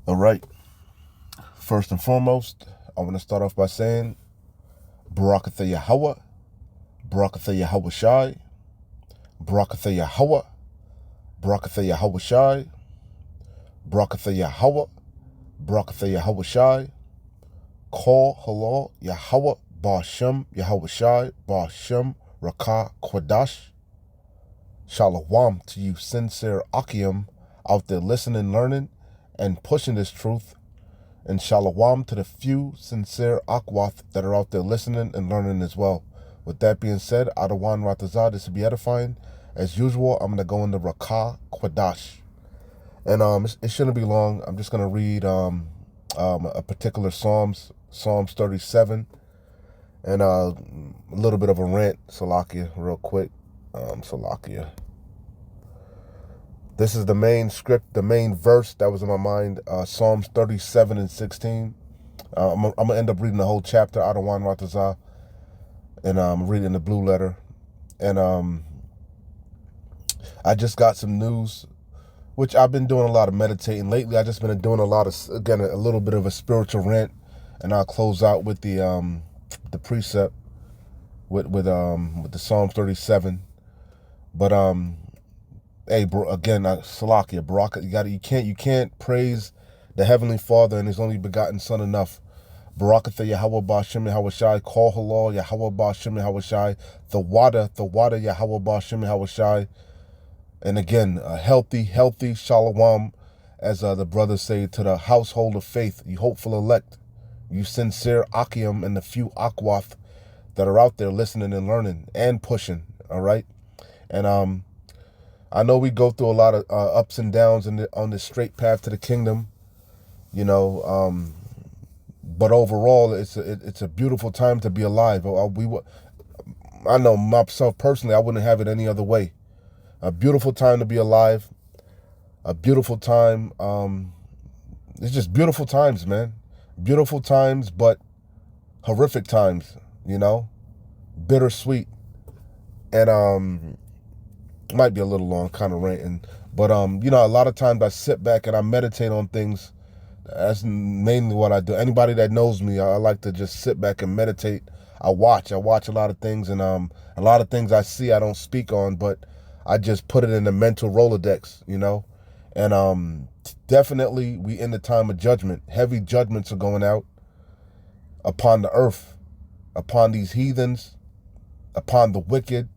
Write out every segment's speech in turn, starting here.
All right. First and foremost, I want to start off by saying Barakatha Yahweh, Barakatha Yahweh Shai, Barakatha Yahweh, Barakatha Yahweh Shai, Barakatha Yahweh, Barakatha Yahweh Shai, Kol Halal Yahweh, Ba'ashem Yahweh Shai, Ba'ashem Rakah Kwadash. Shalom to you sincere Akim out there listening, learning, and pushing this truth. And shalom to the few sincere Akwath that are out there listening and learning as well. With that being said, Adawan Ratazah, this will be edifying. As usual, I'm going to go into Rakah Kwadash. And it shouldn't be long. I'm just going to read a particular Psalms 37, and a little bit of a rant, Salakia, real quick. Salakia. This is the main script, the main verse that was in my mind, Psalms 37 and 16. I'm going to end up reading the whole chapter, Adawan Ratazah, and I'm reading the blue letter. And I just got some news, which I've been doing a lot of meditating. Lately, I've just been doing a lot of, again, a little bit of a spiritual rant, and I'll close out with the precept, with the Psalm 37. But hey, bro, again, Salakia, Baraka, you can't praise the Heavenly Father and His only begotten Son enough. Barakatha Yahweh Ba'ashem Yahweh Shai, Kol Halal Yahweh Ba'ashem Yahweh Shai, the water Yahweh Ba'ashem Yahweh Shai. And again, a healthy shalom, as the brothers say, to the household of faith, you hopeful elect, you sincere Akim, and the few Akwath that are out there listening and learning and pushing, all right? And I know we go through a lot of ups and downs on this straight path to the kingdom, you know, but overall, it's a beautiful time to be alive. I know myself personally, I wouldn't have it any other way. A beautiful time to be alive. A beautiful time. It's just beautiful times, man. Beautiful times, but horrific times, you know? Bittersweet. And might be a little long, kind of ranting. But you know, a lot of times I sit back and I meditate on things. That's mainly what I do. Anybody that knows me, I like to just sit back and meditate. I watch a lot of things, and a lot of things I see I don't speak on, but I just put it in the mental Rolodex, you know. And definitely we in the time of judgment. Heavy judgments are going out upon the earth, upon these heathens, upon the wicked,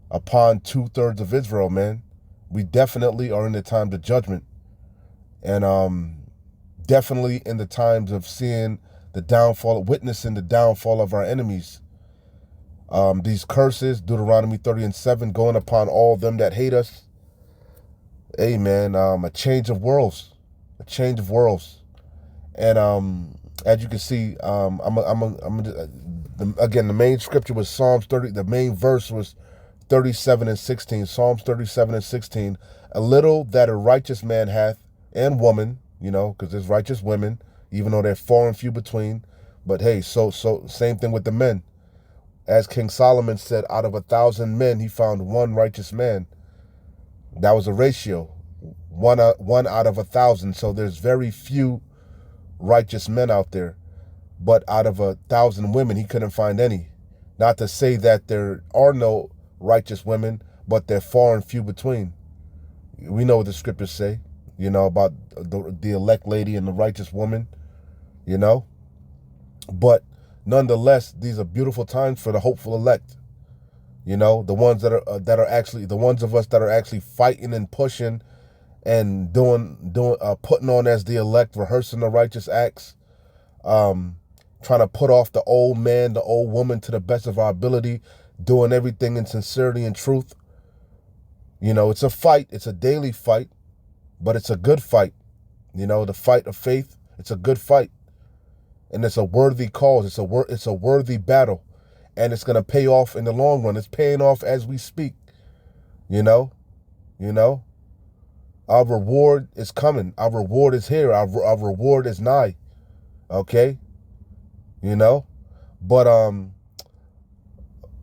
upon 2/3 of Israel, man. We definitely are in the times of judgment. And definitely in the times of seeing the downfall, witnessing the downfall of our enemies. These curses, Deuteronomy 30 and 7, going upon all them that hate us. Hey, man, a change of worlds. A change of worlds. And as you can see, again, the main scripture was Psalms 30. The main verse was 37 and 16. Psalms 37 and 16. A little that a righteous man hath, and woman, you know, because there's righteous women, even though they're far and few between. But hey, so same thing with the men. As King Solomon said, out of 1,000 men, he found one righteous man. That was a ratio, one out of 1,000. So there's very few righteous men out there. But out of 1,000 women, he couldn't find any. Not to say that there are no righteous women, but they're far and few between. We know what the scriptures say, you know, about the elect lady and the righteous woman, you know. But nonetheless, these are beautiful times for the hopeful elect. You know, the ones that are actually, the ones of us that are actually fighting and pushing and putting on as the elect, rehearsing the righteous acts, trying to put off the old man, the old woman to the best of our ability, doing everything in sincerity and truth. You know, it's a fight. It's a daily fight, but it's a good fight. You know, the fight of faith, it's a good fight. And it's a worthy cause. It's a worthy battle. And it's going to pay off in the long run. It's paying off as we speak. You know? Our reward is coming. Our reward is here. Our reward is nigh. Okay? You know? But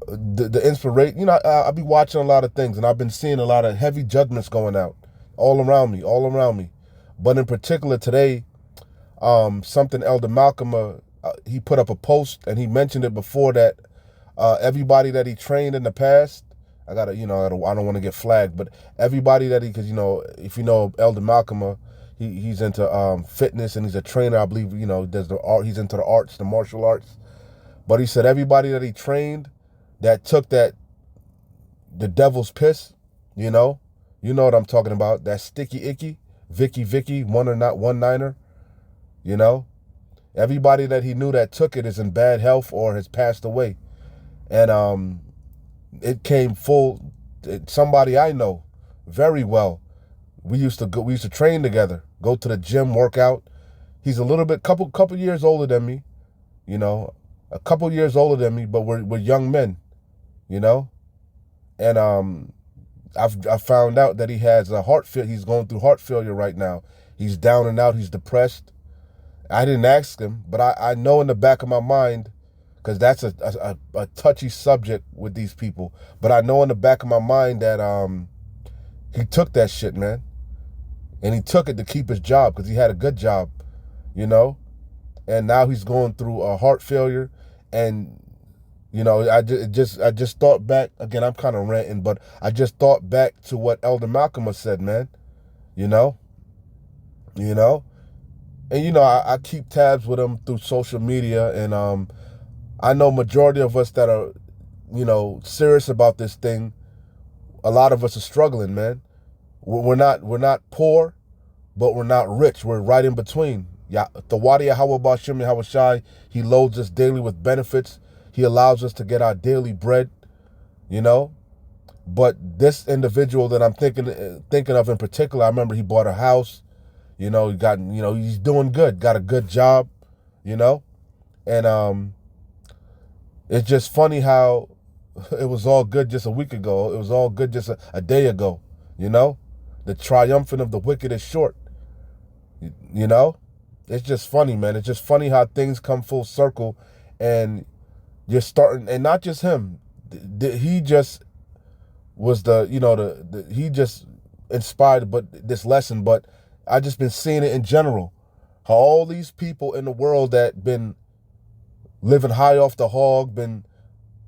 the inspiration, you know, I be watching a lot of things, and I've been seeing a lot of heavy judgments going out all around me. But in particular today, something Elder Malcolm, he put up a post and he mentioned it before that everybody that he trained in the past, I don't want to get flagged, but everybody that because if you know Elder Malcolm, he's into fitness and he's a trainer, I believe, does the art, he's into the arts, the martial arts. But he said everybody that he trained that took the devil's piss, you know what I'm talking about, that sticky icky, Vicky, one or not one niner, everybody that he knew that took it is in bad health or has passed away. And it came somebody I know very well. We used to train together, go to the gym, work out. He's a little bit, couple years older than me, a couple years older than me, but we're young men, And I found out that he has he's going through heart failure right now. He's down and out, he's depressed. I didn't ask him, but I know in the back of my mind, because that's a touchy subject with these people, but I know in the back of my mind that he took that shit, man. And he took it to keep his job because he had a good job, And now he's going through a heart failure. And, I just thought back, again, I'm kind of ranting, but I just thought back to what Elder Malcolm has said, man, And, I keep tabs with him through social media. And I know majority of us that are, serious about this thing, a lot of us are struggling, man. We're not poor, but we're not rich. We're right in between. Yeah, Tawadi Yahweh Bashim Yahweh Shai, he loads us daily with benefits. He allows us to get our daily bread, But this individual that I'm thinking of in particular, I remember he bought a house, he got, he's doing good, got a good job, And it's just funny how it was all good just a week ago. It was all good just a day ago, The triumphant of the wicked is short, It's just funny, man. It's just funny how things come full circle, and you're starting, and not just him. He just was he just inspired, but this lesson. But I just been seeing it in general, how all these people in the world that been living high off the hog, been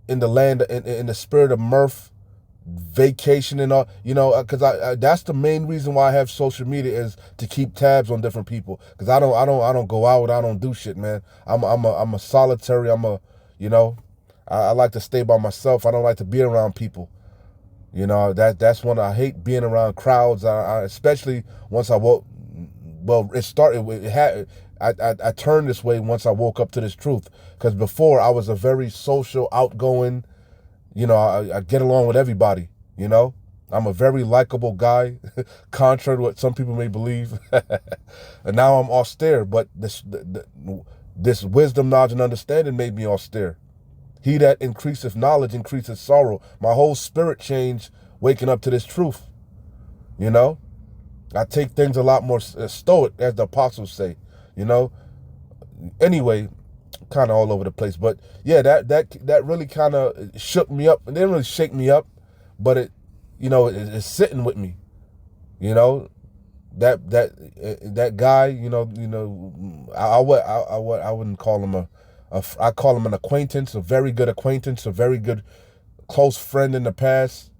in the land, in the spirit of mirth, vacation and all, because I that's the main reason why I have social media, is to keep tabs on different people. Because I don't go out, I don't do shit, man. I'm a solitary. I like to stay by myself. I don't like to be around people. That's when I hate being around crowds. I especially once I woke. Well, it started. I turned this way once I woke up to this truth. Because before I was a very social, outgoing. I get along with everybody, I'm a very likable guy, contrary to what some people may believe. And now I'm austere, but this wisdom, knowledge, and understanding made me austere. He that increaseth knowledge increaseth sorrow. My whole spirit changed waking up to this truth, I take things a lot more stoic, as the apostles say, Anyway, kind of all over the place, but yeah, that really kind of shook me up. It didn't really shake me up, but it, it's sitting with me, that guy, I wouldn't call him I call him an acquaintance, a very good acquaintance, a very good close friend in the past,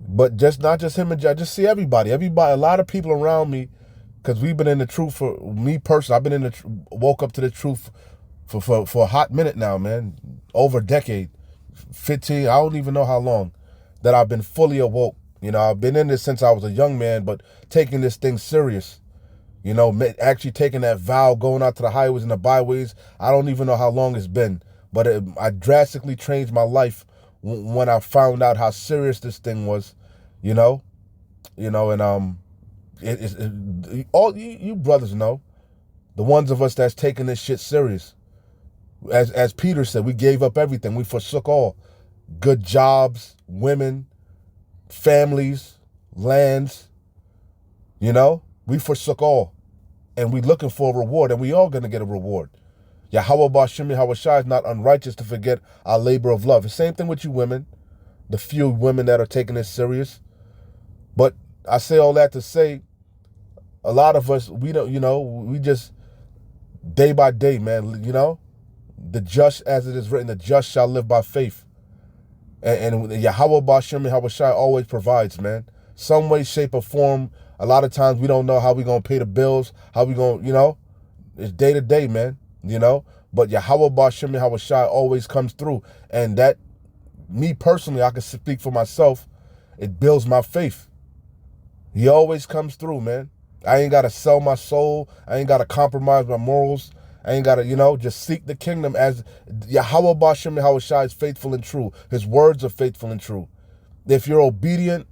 but just not just him, I just see everybody, a lot of people around me. Because we've been in the truth, for me personally, I've been woke up to the truth for a hot minute now, man. Over a decade, 15, I don't even know how long that I've been fully awoke. I've been in this since I was a young man, but taking this thing serious, actually taking that vow, going out to the highways and the byways. I don't even know how long it's been, but I drastically changed my life when I found out how serious this thing was, and all you brothers know, the ones of us that's taking this shit serious. As Peter said, we gave up everything. We forsook all. Good jobs, women, families, lands. We forsook all. And we looking for a reward, and we all going to get a reward. Yahweh Bashim Yahweh Shai is not unrighteous to forget our labor of love. The same thing with you women, the few women that are taking this serious. But I say all that to say, A lot of us, we don't, we just day by day, man, the just, as it is written, the just shall live by faith. And Yahweh Bashem Yahweh Shai always provides, man. Some way, shape, or form. A lot of times we don't know how we going to pay the bills, how we going to, it's day to day, man, But Yahweh Bashem Yahweh Shai always comes through. And that, me personally, I can speak for myself, it builds my faith. He always comes through, man. I ain't got to sell my soul. I ain't got to compromise my morals. I ain't got to, just seek the kingdom as Yahweh Bashem Yahweh Shai is faithful and true. His words are faithful and true. If you're obedient,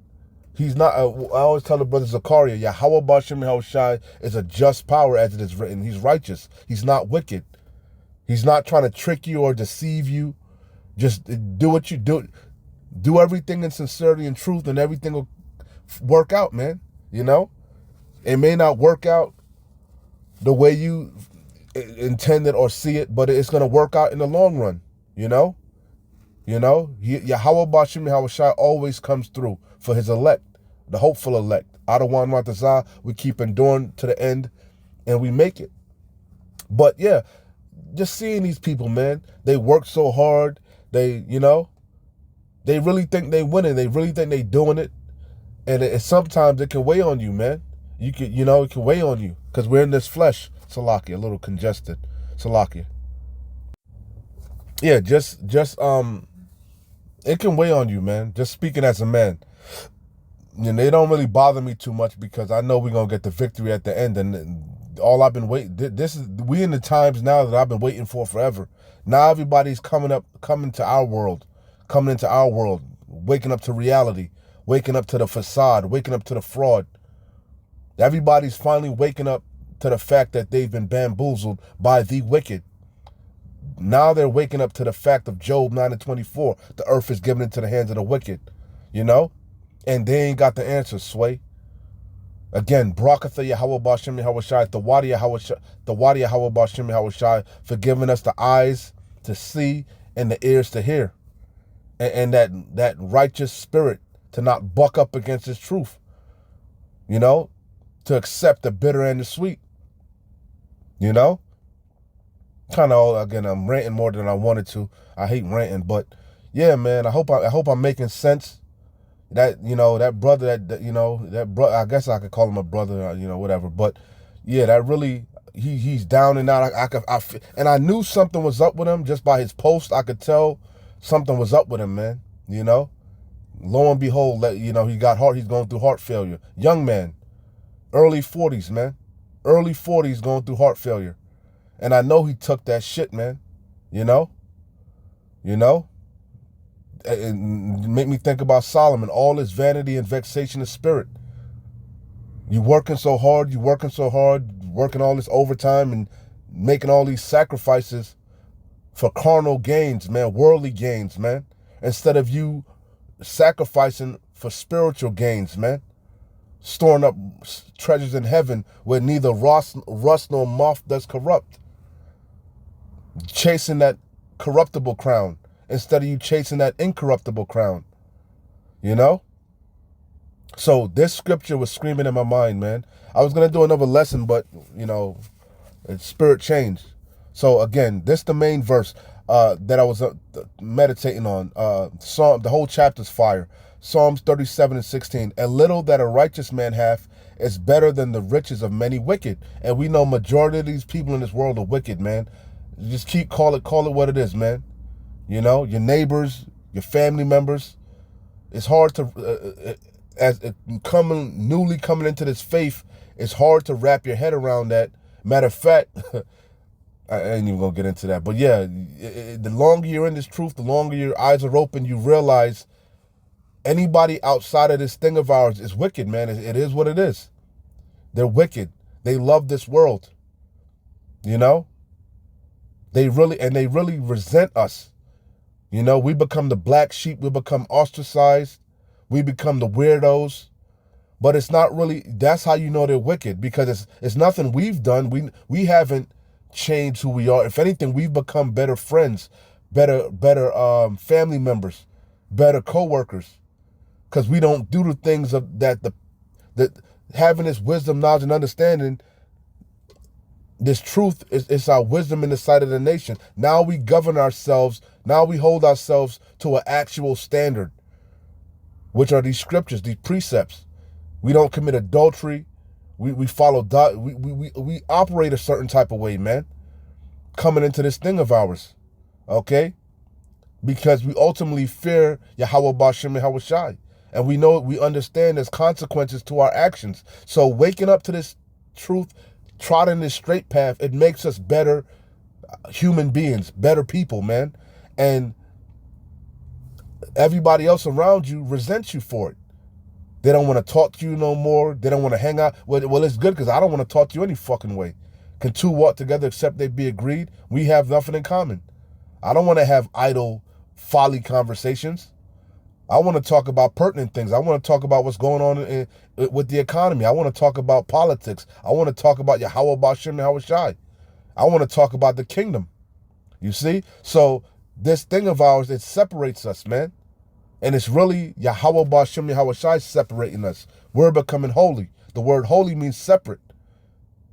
he's not, I always tell the brother Zachariah, Yahweh Bashem Yahweh Shai is a just power as it is written. He's righteous. He's not wicked. He's not trying to trick you or deceive you. Just do what you do. Do everything in sincerity and truth, and everything will work out, man. It may not work out the way you intended or see it, but it's going to work out in the long run. Yahweh Bashem Yahweh Shai always comes through for his elect, the hopeful elect. Adawan Matazah, we keep enduring to the end, and we make it. But yeah, just seeing these people, man, they work so hard. They really think they winning. They really think they doing it. And sometimes it can weigh on you, man. It can weigh on you because we're in this flesh. Salakia, a little congested. Salakia. Yeah, just it can weigh on you, man. Just speaking as a man. They don't really bother me too much because I know we're going to get the victory at the end. And all I've been waiting, we in the times now that I've been waiting for forever. Now everybody's coming to our world, waking up to reality, waking up to the facade, waking up to the fraud. Everybody's finally waking up to the fact that they've been bamboozled by the wicked. Now they're waking up to the fact of Job 9:24. The earth is given into the hands of the wicked, and they ain't got the answer, Sway. Again, Brakatha Yahweh Bashem Yahweh Shai, the Wadi Yahweh Bashem Yahweh Shai, for giving us the eyes to see and the ears to hear. And that righteous spirit to not buck up against his truth. To accept the bitter and the sweet. Kind of, again, I'm ranting more than I wanted to. I hate ranting, but yeah, man, I hope I'm making sense. That, that brother, that brother, I guess I could call him a brother, whatever. But yeah, that really, he's down and out. And I knew something was up with him just by his post. I could tell something was up with him, man. Lo and behold, he's going through heart failure. Young man, early 40s, man. Early 40s going through heart failure. And I know he took that shit, man. It make me think about Solomon, all his vanity and vexation of spirit. You working so hard, working all this overtime and making all these sacrifices for carnal gains, man, worldly gains, man. Instead of you sacrificing for spiritual gains, man. Storing up treasures in heaven where neither rust nor moth does corrupt. Chasing that corruptible crown instead of you chasing that incorruptible crown. So this scripture was screaming in my mind, man. I was going to do another lesson, but, spirit changed. So again, this the main verse that I was meditating on. The whole chapter's fire. Psalms 37:16. A little that a righteous man hath is better than the riches of many wicked. And we know majority of these people in this world are wicked, man. Just call it what it is, man. Your neighbors, your family members. It's hard to, newly coming into this faith, it's hard to wrap your head around that. Matter of fact, I ain't even gonna get into that. But yeah, the longer you're in this truth, the longer your eyes are open, you realize anybody outside of this thing of ours is wicked, man. It is what it is. They're wicked. They love this world. They really resent us. We become the black sheep. We become ostracized. We become the weirdos. But it's not really, that's how you know they're wicked, because it's nothing we've done. We haven't changed who we are. If anything, we've become better friends, better family members, better co-workers, because we don't do the things that having this wisdom, knowledge, and understanding, this truth is our wisdom in the sight of the nation. Now we govern ourselves. Now we hold ourselves to an actual standard, which are these scriptures, these precepts. We don't commit adultery. We follow, we operate a certain type of way, man, coming into this thing of ours, okay? Because we ultimately fear Yahweh Bashem Yahweh Shai. And we understand there's consequences to our actions. So waking up to this truth, trotting this straight path, it makes us better human beings, better people, man. And everybody else around you resents you for it. They don't want to talk to you no more. They don't want to hang out. Well, it's good because I don't want to talk to you any fucking way. Can two walk together except they be agreed? We have nothing in common. I don't want to have idle, folly conversations. I want to talk about pertinent things. I want to talk about what's going on with the economy. I want to talk about politics. I want to talk about Yahweh Bashem Yahweh Shai. I want to talk about the kingdom. You see? So this thing of ours, it separates us, man. And it's really Yahweh Bashem Yahweh Shai separating us. We're becoming holy. The word holy means separate.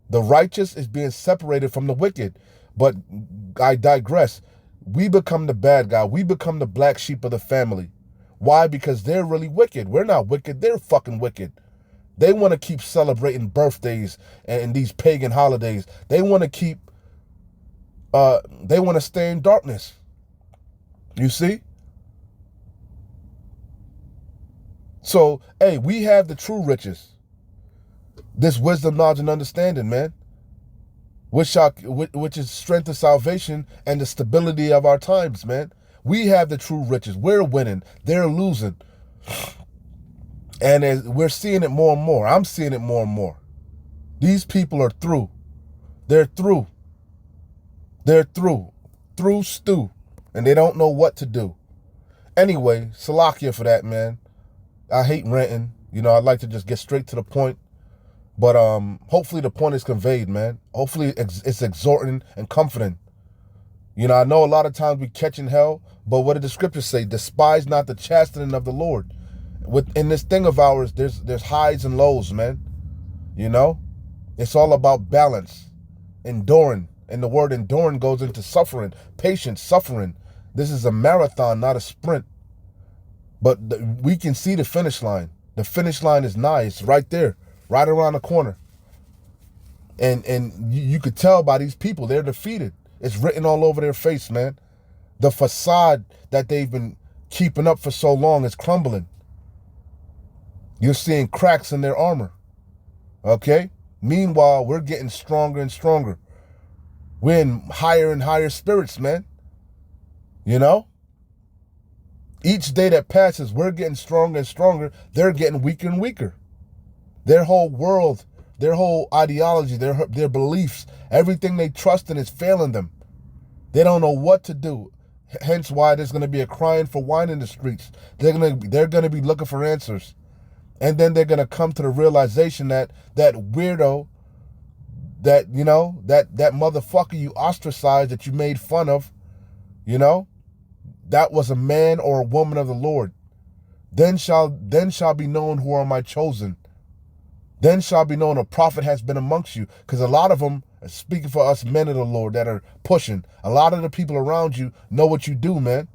The righteous is being separated from the wicked. But I digress. We become the bad guy. We become the black sheep of the family. Why? Because they're really wicked. We're not wicked. They're fucking wicked. They want to keep celebrating birthdays and these pagan holidays. They want to keep, they want to stay in darkness. You see? So, hey, we have the true riches. This wisdom, knowledge, and understanding, man. Which is strength of salvation and the stability of our times, man. We have the true riches. We're winning. They're losing. And we're seeing it more and more. I'm seeing it more and more. These people are through. They're through. They're through. Through stew. And they don't know what to do. Anyway, Salakia for that, man. I hate ranting. You know, I'd like to just get straight to the point. But hopefully the point is conveyed, man. Hopefully it's exhorting and comforting. You know, I know a lot of times we catching hell, but what did the scriptures say? Despise not the chastening of the Lord. In this thing of ours, there's highs and lows, man. You know? It's all about balance. Enduring. And the word enduring goes into suffering. Patience, suffering. This is a marathon, not a sprint. But we can see the finish line. The finish line is nigh. It's right there. Right around the corner. And you could tell by these people, they're defeated. It's written all over their face, man. The facade that they've been keeping up for so long is crumbling. You're seeing cracks in their armor. Okay? Meanwhile, we're getting stronger and stronger. We're in higher and higher spirits, man. You know? Each day that passes, we're getting stronger and stronger. They're getting weaker and weaker. Their whole world, their whole ideology, their beliefs, everything they trust in is failing them. They don't know what to do. Hence why there's going to be a crying for wine in the streets. They're going to be looking for answers. And then they're going to come to the realization that that weirdo, that, you know, that motherfucker you ostracized, that you made fun of, you know, that was a man or a woman of the Lord. Then shall be known who are my chosen. Then shall be known a prophet has been amongst you. Because a lot of them, speaking for us men of the Lord that are pushing, a lot of the people around you know what you do, man.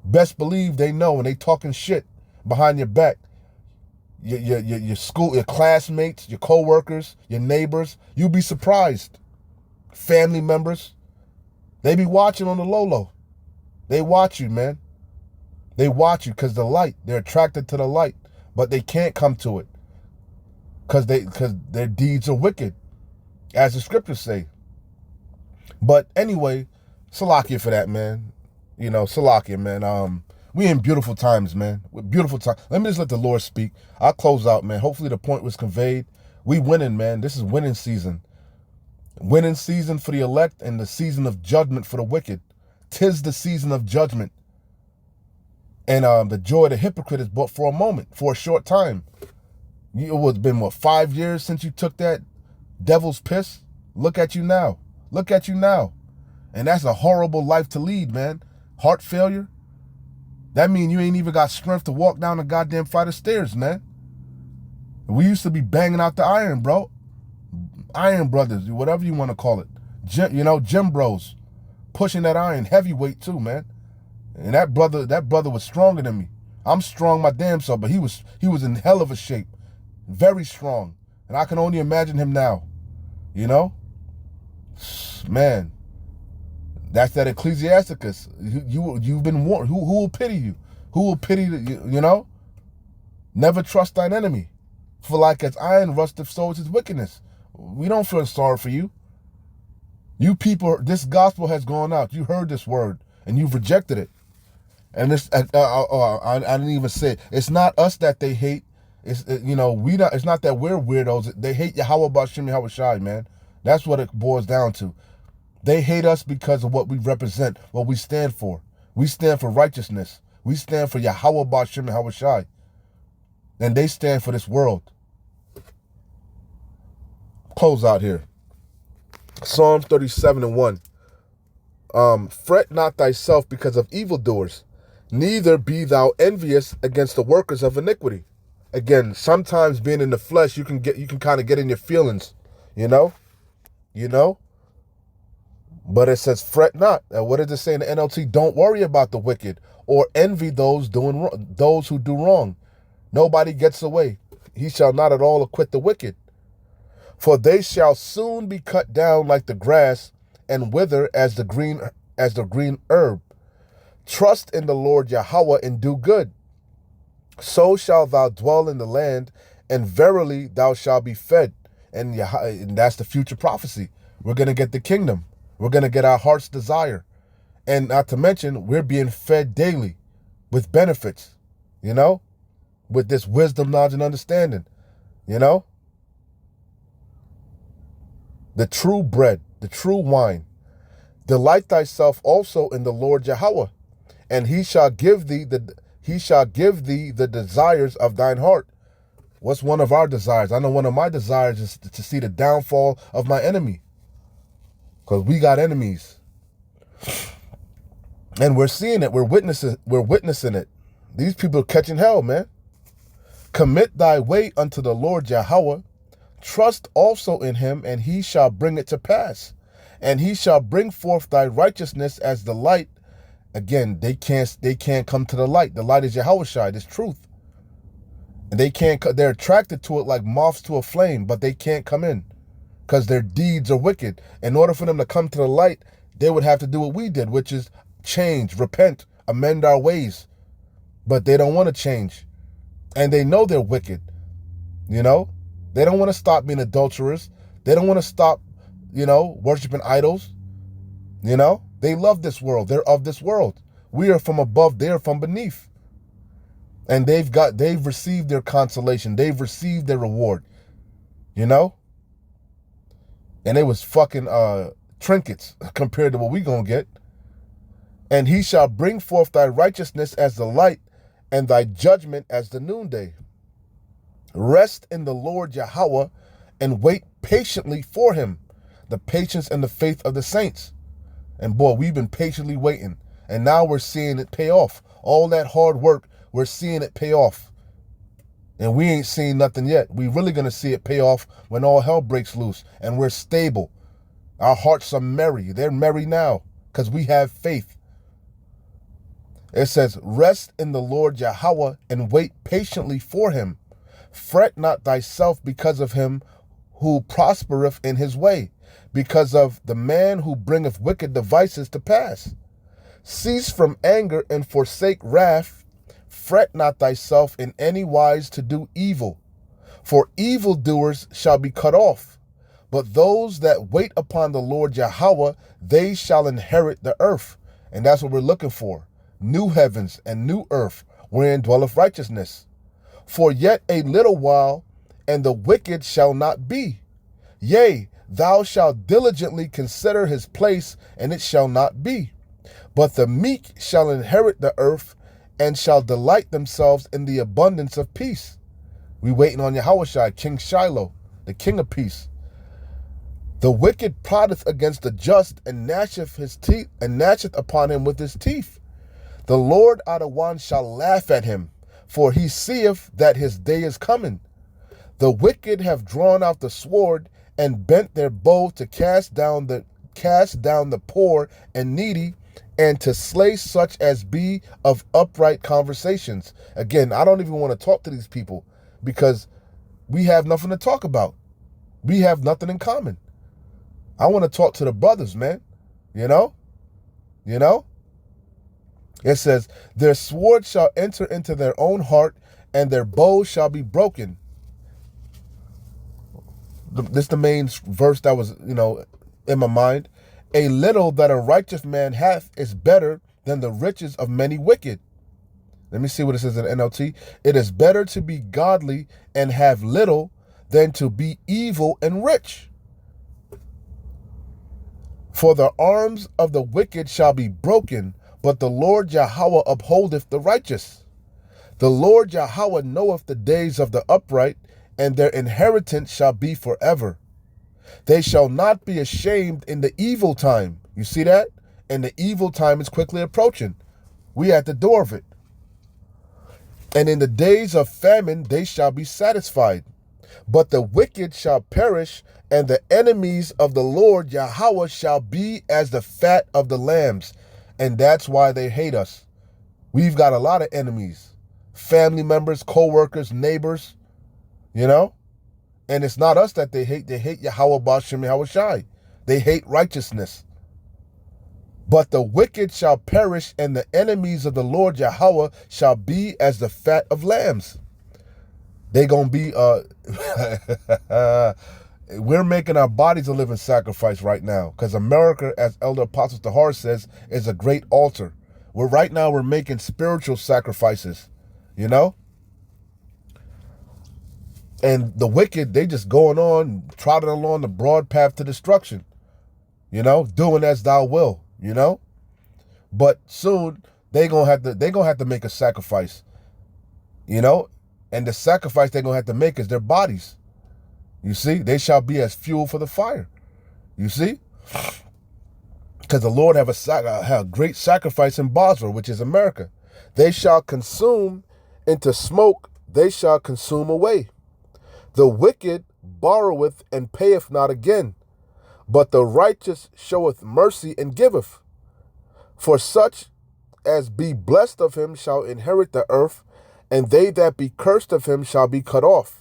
Best believe they know, and they talking shit behind your back. Your school, your classmates, your co-workers, your neighbors, you'll be surprised. Family members, they be watching on the low. They watch you, man. They watch you because the light, they're attracted to the light, but they can't come to it. Because their deeds are wicked, as the scriptures say. But anyway, Salakia for that, man. You know, Salakia, man. We in beautiful times, man. Beautiful time. Let me just let the Lord speak. I'll close out, man. Hopefully the point was conveyed. We winning, man. This is winning season. Winning season for the elect and the season of judgment for the wicked. 'Tis the season of judgment. And the joy of the hypocrite is but for a moment, for a short time. It was been, 5 years since you took that devil's piss? Look at you now. Look at you now. And that's a horrible life to lead, man. Heart failure. That means you ain't even got strength to walk down a goddamn flight of stairs, man. We used to be banging out the iron, bro. Iron brothers, whatever you want to call it. Gym bros. Pushing that iron, heavyweight too, man. And that brother was stronger than me. I'm strong my damn self, but he was in hell of a shape. Very strong. And I can only imagine him now. You know? Man. That's that Ecclesiasticus. You've been warned. Who will pity you? Who will pity you know? Never trust thine enemy. For like as iron rusteth, so is his wickedness. We don't feel sorry for you. You people, this gospel has gone out. You heard this word and you've rejected it. And this, I didn't even say it. It's not us that they hate. It's it's not that we're weirdos. They hate Yahweh Bashim Yahweh Shai, man. That's what it boils down to. They hate us because of what we represent, what we stand for. We stand for righteousness. We stand for Yahweh Bashim Yahweh Shai. And they stand for this world. Close out here. Psalm 37:1. Fret not thyself because of evildoers, neither be thou envious against the workers of iniquity. Again, sometimes being in the flesh, you can kind of get in your feelings, you know. But it says, fret not. And what does it say in the NLT? Don't worry about the wicked or envy those who do wrong. Nobody gets away. He shall not at all acquit the wicked. For they shall soon be cut down like the grass and wither as the green herb. Trust in the Lord Yahweh and do good. So shalt thou dwell in the land, and verily thou shalt be fed. And that's the future prophecy. We're going to get the kingdom. We're going to get our heart's desire. And not to mention, we're being fed daily with benefits, with this wisdom, knowledge, and understanding, the true bread, the true wine. Delight thyself also in the Lord Yahweh, and he shall give thee the desires of thine heart. What's one of our desires? I know one of my desires is to see the downfall of my enemy, because we got enemies, and we're seeing it. We're witnessing it. These people are catching hell, man. Commit thy way unto the Lord Yahweh. Trust also in him, and he shall bring it to pass. And he shall bring forth thy righteousness as the light. Again, they can't come to the light. The light is Yahweh Shai, this truth. And they're attracted to it like moths to a flame, but they can't come in because their deeds are wicked. In order for them to come to the light, they would have to do what we did, which is change, repent, amend our ways. But they don't want to change. And they know they're wicked. They don't want to stop being adulterers. They don't want to stop, worshiping idols. They love this world. They're of this world. We are from above. They are from beneath. And they've received their consolation. They've received their reward. And it was fucking trinkets compared to what we gonna get. And he shall bring forth thy righteousness as the light, and thy judgment as the noonday. Rest in the Lord Yahweh and wait patiently for him. The patience and the faith of the saints. And boy, we've been patiently waiting. And now we're seeing it pay off. All that hard work, we're seeing it pay off. And we ain't seen nothing yet. We're really going to see it pay off when all hell breaks loose and we're stable. Our hearts are merry. They're merry now because we have faith. It says, rest in the Lord Yahweh and wait patiently for him. Fret not thyself because of him who prospereth in his way, because of the man who bringeth wicked devices to pass. Cease from anger and forsake wrath. Fret not thyself in any wise to do evil, for evildoers shall be cut off. But those that wait upon the Lord Yahweh, they shall inherit the earth. And that's what we're looking for. New heavens and new earth, wherein dwelleth righteousness. For yet a little while, and the wicked shall not be. Yea, thou shalt diligently consider his place, and it shall not be. But the meek shall inherit the earth, and shall delight themselves in the abundance of peace. We waiting on Yahushua, King Shiloh, the King of peace. The wicked plotteth against the just, and gnasheth his teeth, and gnasheth upon him with his teeth. The Lord Adawan shall laugh at him, for he seeth that his day is coming. The wicked have drawn out the sword and bent their bow to cast down the poor and needy, and to slay such as be of upright conversations. Again, I don't even want to talk to these people because we have nothing to talk about. We have nothing in common. I want to talk to the brothers, man. You know? It says, their sword shall enter into their own heart, and their bow shall be broken. This is the main verse that was, in my mind. A little that a righteous man hath is better than the riches of many wicked. Let me see what it says in NLT. It is better to be godly and have little than to be evil and rich. For the arms of the wicked shall be broken, but the Lord Yahweh upholdeth the righteous. The Lord Yahweh knoweth the days of the upright, and their inheritance shall be forever. They shall not be ashamed in the evil time. You see that? And the evil time is quickly approaching. We at the door of it. And in the days of famine they shall be satisfied. But the wicked shall perish, and the enemies of the Lord Yahweh shall be as the fat of the lambs. And that's why they hate us. We've got a lot of enemies. Family members, co-workers, neighbors, And it's not us that they hate. They hate Yahweh Bashem Yahweh Shai. They hate righteousness. But the wicked shall perish, and the enemies of the Lord Yahweh shall be as the fat of lambs. They gonna be, we're making our bodies a living sacrifice right now. Because America, as Elder Apostle Tahar says, is a great altar. Right now we're making spiritual sacrifices, And the wicked, they just going on, trotting along the broad path to destruction, doing as thou will, But soon they're gonna have to make a sacrifice, And the sacrifice they're gonna have to make is their bodies. You see, they shall be as fuel for the fire. You see, because the Lord have a great sacrifice in Basra, which is America. They shall consume into smoke; they shall consume away. The wicked borroweth and payeth not again, but the righteous showeth mercy and giveth. For such as be blessed of him shall inherit the earth, and they that be cursed of him shall be cut off.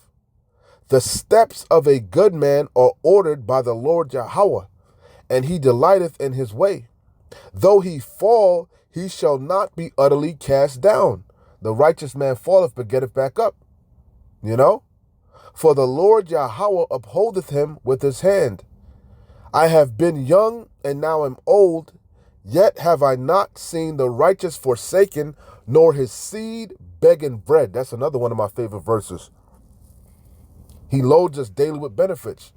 The steps of a good man are ordered by the Lord Yahweh, and he delighteth in his way. Though he fall, he shall not be utterly cast down. The righteous man falleth, but getteth back up. For the Lord Yahweh upholdeth him with his hand. I have been young, and now am old, yet have I not seen the righteous forsaken, nor his seed begging bread. That's another one of my favorite verses. He loads us daily with benefits.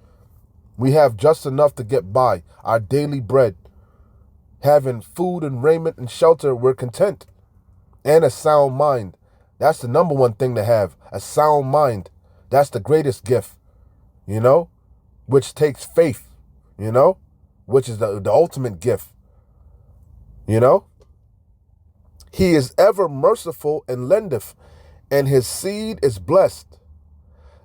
We have just enough to get by, our daily bread. Having food and raiment and shelter, we're content. And a sound mind. That's the number one thing to have, a sound mind. That's the greatest gift, which takes faith, which is the ultimate gift, He is ever merciful and lendeth, and his seed is blessed.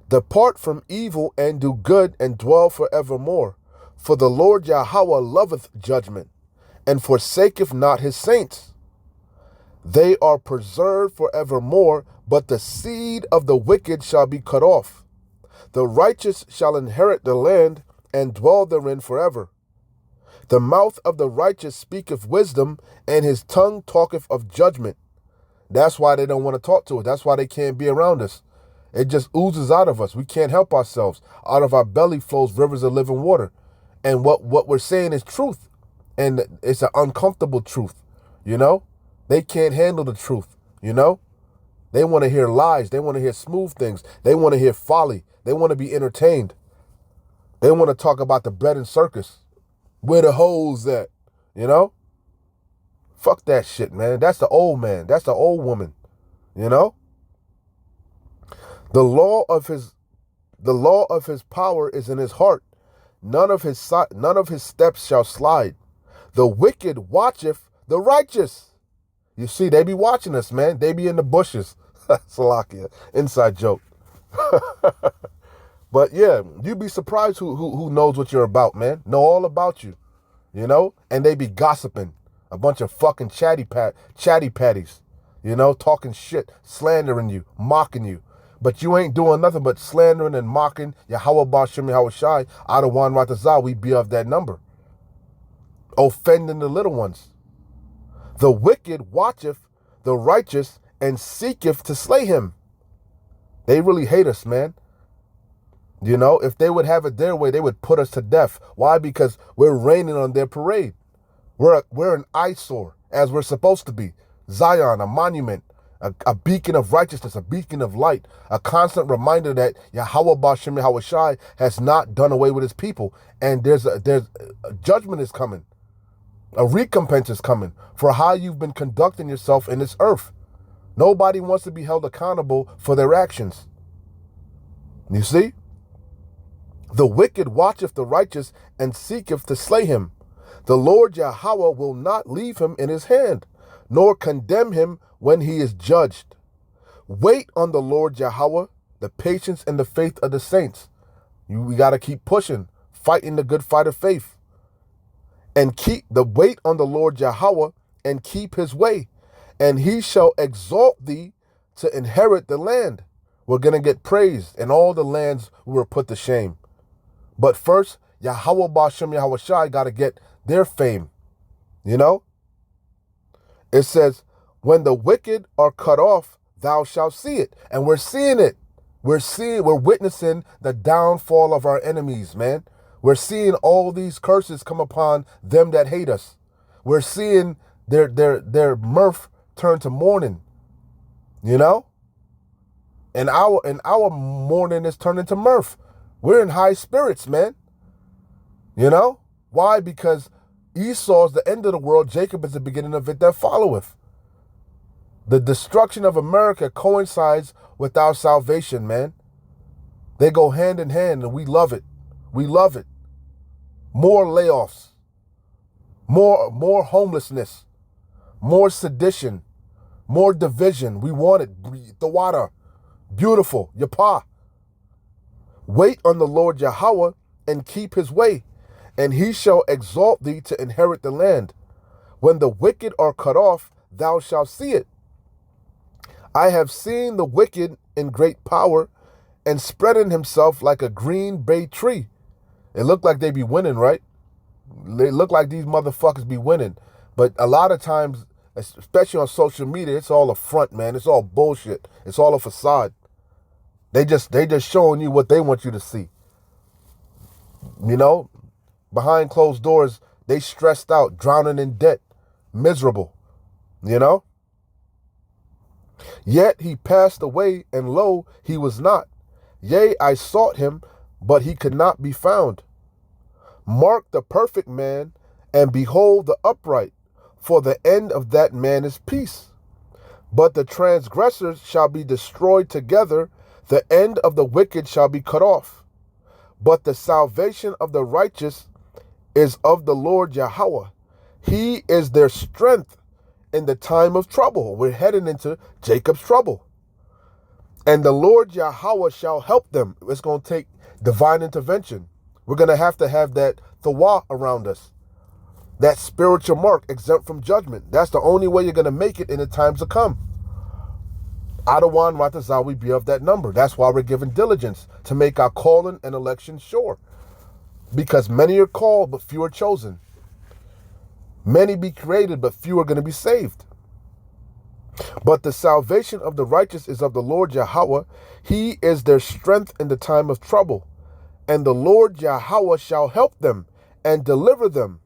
Depart from evil and do good, and dwell forevermore. For the Lord Yahweh loveth judgment, and forsaketh not his saints. They are preserved forevermore, but the seed of the wicked shall be cut off. The righteous shall inherit the land, and dwell therein forever. The mouth of the righteous speaketh wisdom, and his tongue talketh of judgment. That's why they don't want to talk to us. That's why they can't be around us. It just oozes out of us. We can't help ourselves. Out of our belly flows rivers of living water. And what we're saying is truth. And it's an uncomfortable truth, They can't handle the truth, They want to hear lies. They want to hear smooth things. They want to hear folly. They want to be entertained. They want to talk about the bread and circus. Where the hoes at, Fuck that shit, man. That's the old man. That's the old woman, The law of his power is in his heart. None of his steps shall slide. The wicked watcheth the righteous. You see, they be watching us, man. They be in the bushes. Salakia. Inside joke. But yeah, you'd be surprised who knows what you're about, man. Know all about you, you know? And they be gossiping. A bunch of fucking chatty patties, you know, talking shit, slandering you, mocking you. But you ain't doing nothing but slandering and mocking Yahweh Bashem Yahweh Shai, Adawan Ratazah, we be of that number. Offending the little ones. The wicked watcheth the righteous and seeketh to slay him. They really hate us, man. You know, if they would have it their way, they would put us to death. Why? Because we're raining on their parade. We're an eyesore, as we're supposed to be. Zion, a monument, a beacon of righteousness, a beacon of light, a constant reminder that Yahweh Bashem Yahweh Shai has not done away with his people. And there's a judgment is coming. A recompense is coming for how you've been conducting yourself in this earth. Nobody wants to be held accountable for their actions. You see? The wicked watcheth the righteous and seeketh to slay him. The Lord Yahweh will not leave him in his hand, nor condemn him when he is judged. Wait on the Lord Yahweh, the patience and the faith of the saints. We got to keep pushing, fighting the good fight of faith. And wait on the Lord Yahweh and keep his way, and he shall exalt thee to inherit the land. We're going to get praised, and all the lands were put to shame. But first, Yahweh Bashem Yahweh Shai got to get their fame. You know? It says, when the wicked are cut off, thou shalt see it. And we're seeing it. We're witnessing the downfall of our enemies, man. We're seeing all these curses come upon them that hate us. We're seeing their mirth turn to mourning. You know? And our mourning is turning to mirth. We're in high spirits, man. You know? Why? Because Esau's the end of the world. Jacob is the beginning of it that followeth. The destruction of America coincides with our salvation, man. They go hand in hand, and we love it. We love it. More layoffs. More homelessness. More sedition. More division. We want it. The water. Beautiful. Yapa. Wait on the Lord Yahweh and keep his way, and he shall exalt thee to inherit the land. When the wicked are cut off, thou shalt see it. I have seen the wicked in great power and spreading himself like a green bay tree. It looked like they be winning, right? They look like these motherfuckers be winning. But a lot of times, especially on social media, it's all a front, man. It's all bullshit. It's all a facade. They just showing you what they want you to see. You know, behind closed doors, they stressed out, drowning in debt, miserable, you know. Yet he passed away, and lo, he was not. Yea, I sought him, but he could not be found. Mark the perfect man, and behold the upright, for the end of that man is peace. But the transgressors shall be destroyed together, the end of the wicked shall be cut off. But the salvation of the righteous is of the Lord Yahweh. He is their strength in the time of trouble. We're heading into Jacob's trouble. And the Lord Yahweh shall help them. It's going to take divine intervention. We're going to have that thawah around us. That spiritual mark exempt from judgment. That's the only way you're going to make it in the times to come. Adawan Ratazah, we be of that number. That's why we're given diligence to make our calling and election sure. Because many are called, but few are chosen. Many be created, but few are going to be saved. But the salvation of the righteous is of the Lord Yahweh. He is their strength in the time of trouble. And the Lord Yahweh shall help them and deliver them,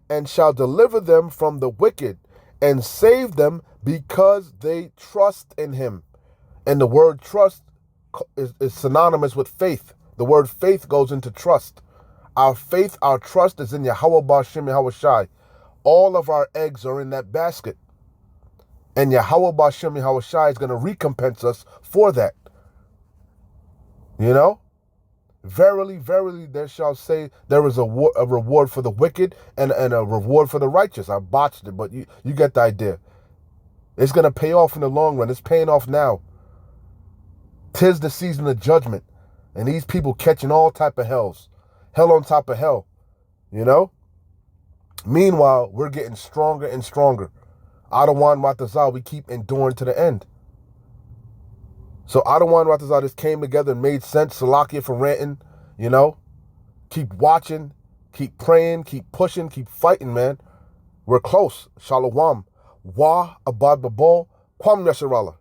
and shall deliver them from the wicked, and save them because they trust in him. And the word trust is synonymous with faith. The word faith goes into trust. Our faith, our trust is in Yahweh Bashem Yahweh Shai. All of our eggs are in that basket. And Yahweh Bashem Yahweh Shai is going to recompense us for that. You know? Verily, verily, there shall say there is a reward for the wicked and a reward for the righteous. I botched it, but you get the idea. It's going to pay off in the long run. It's paying off now. 'Tis the season of judgment. And these people catching all type of hells. Hell on top of hell. You know? Meanwhile, we're getting stronger and stronger. Adawan Matazal, we keep enduring to the end. So Adawan Matazal just came together and made sense. Salakia for ranting, you know? Keep watching, keep praying, keep pushing, keep fighting, man. We're close. Shalom. Wa abad babal. Kwam Yasharallah.